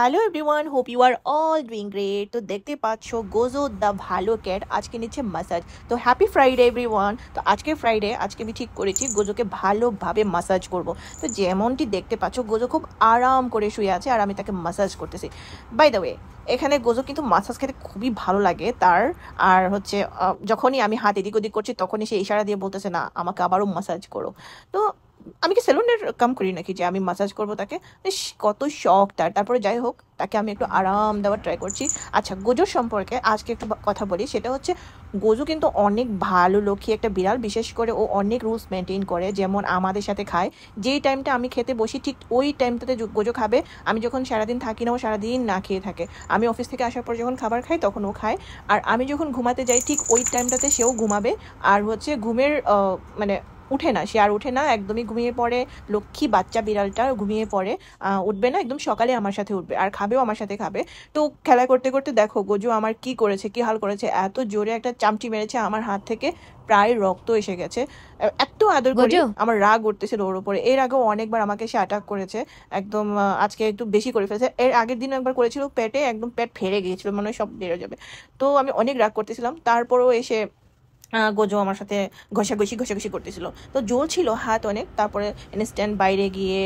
Hello everyone, hope you are all doing great. তো দেখতে পাচ্ছ গোজো দ্য ভালো ক্যাট আজকে নিচ্ছে মাসাজ। তো হ্যাপি ফ্রাইডে এভরিওয়ান। তো আজকে ফ্রাইডে, আজকে আমি ঠিক করেছি গোজোকে ভালোভাবে মাসাজ করব। তো যেমনটি দেখতে পাচ্ছ গোজো খুব আরাম করে শুয়ে আছে আর আমি তাকে মাসাজ করতেছি। বাই দ্য ওয়ে, এখানে গোজো কিন্তু মাসাজ খেতে খুবই ভালো লাগে তার। আর হচ্ছে যখনই আমি হাত এদিক ওদিক করছি তখনই সে ইশারা দিয়ে বলতেছে না আমাকে আবারও মাসাজ করো। তো আমি কি সেলুনের কাম করি নাকি যে আমি মাসাজ করব তাকে? ইস, কত শখ তার। তারপরে যাই হোক, তাকে আমি একটু আরাম দেওয়ার ট্রাই করছি। আচ্ছা, গোজোর সম্পর্কে আজকে একটু কথা বলি। সেটা হচ্ছে গোজো কিন্তু অনেক ভালো লক্ষ্মী একটা বিড়াল। বিশেষ করে ও অনেক রুলস মেনটেন করে, যেমন আমাদের সাথে খায়। যেই টাইমটা আমি খেতে বসি ঠিক ওই টাইমটাতে গোজো খাবে। আমি যখন সারাদিন থাকি না ও সারাদিন না খেয়ে থাকে। আমি অফিস থেকে আসার পর যখন খাবার খাই তখন ও খায়। আর আমি যখন ঘুমাতে যাই ঠিক ওই টাইমটাতে সেও ঘুমাবে। আর হচ্ছে ঘুমের মানে উঠে না, সে আর উঠে না, একদমই ঘুমিয়ে পড়ে। লক্ষ্মী বাচ্চা বিড়ালটা ঘুমিয়ে পড়ে। উঠবে না, একদম সকালে আমার সাথে উঠবে আর খাবেও আমার সাথে খাবে। তো খেলা করতে করতে দেখো গোজো আমার কি করেছে, কি হাল করেছে। এত জোরে একটা চামচি মেরেছে আমার হাত থেকে, প্রায় রক্ত এসে গেছে। এত আদর করি, গোজো আমার রাগ উঠতেছিল ওর উপরে। এর আগেও অনেকবার আমাকে সে অ্যাটাক করেছে একদম। আজকে একটু বেশি করে ফেলেছে। এর আগের দিন একবার করেছিল পেটে, একদম পেট ফেড়ে গিয়েছিল, মনে হয় সব বেরো যাবে। তো আমি অনেক রাগ করতেছিলাম, তারপরেও এসে গোজো আমার সাথে ঘষাঘষি করতেছিল। তো জোর ছিল হাত অনেক। তারপরে ইনস্ট্যান্ট বাইরে গিয়ে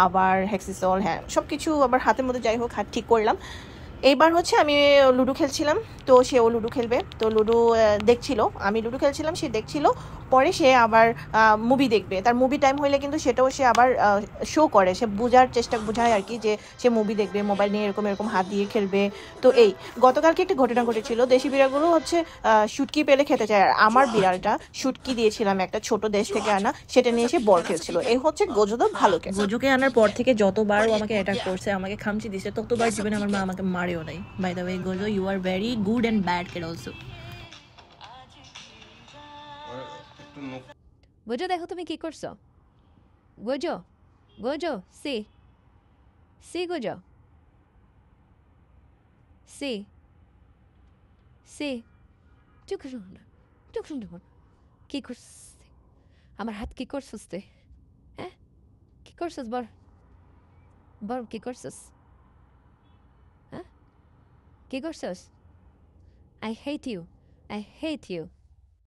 আবার হ্যাক্সিসল, হ্যাঁ সব কিছু আবার হাতের মধ্যে, যাই হোক হাত ঠিক করলাম। এইবার হচ্ছে আমি লুডো খেলছিলাম, তো সেও লুডো খেলবে। তো লুডো দেখছিল, আমি লুডো খেলছিলাম, সে দেখছিল। পরে সে আবার মুভি দেখবে। তার মুভি টাইম হইলে কিন্তু সেটাও সে আবার শো করে, সে বোঝায় আর কি, যে সে মুভি দেখবে, মোবাইল নিয়ে এরকম এরকম হাত দিয়ে খেলবে। তো এই গতকালকে একটা ঘটনা ঘটেছিল। দেশি বিড়ালগুলো হচ্ছে শুটকি পেলে খেতে চায়, আর আমার বিড়ালটা শুটকি দিয়েছিলাম একটা ছোট দেশ থেকে আনা, সেটা নিয়ে এসে বল খেলছিল। এই হচ্ছে গোজোদা ভালো কে। গোজোকে আনার পর থেকে যতবার ও আমাকে অ্যাটাক করছে, আমাকে খামচি দিছে, ততবার জীবনে আমার মা আমাকে মারেও নাই। By the way Gojo, you are very good and bad kid also. Gojo দেখো তুমি কি করছো। গোজো, গোজো সি সি গোজো সি সি চুপ না, চুপ না। কি করছিস? আমার হাত কি করছিস তুই? হ্যাঁ, কি করছিস বল, বল কি করছিস? হ্যাঁ, কি করছিস? I hate you. I hate you.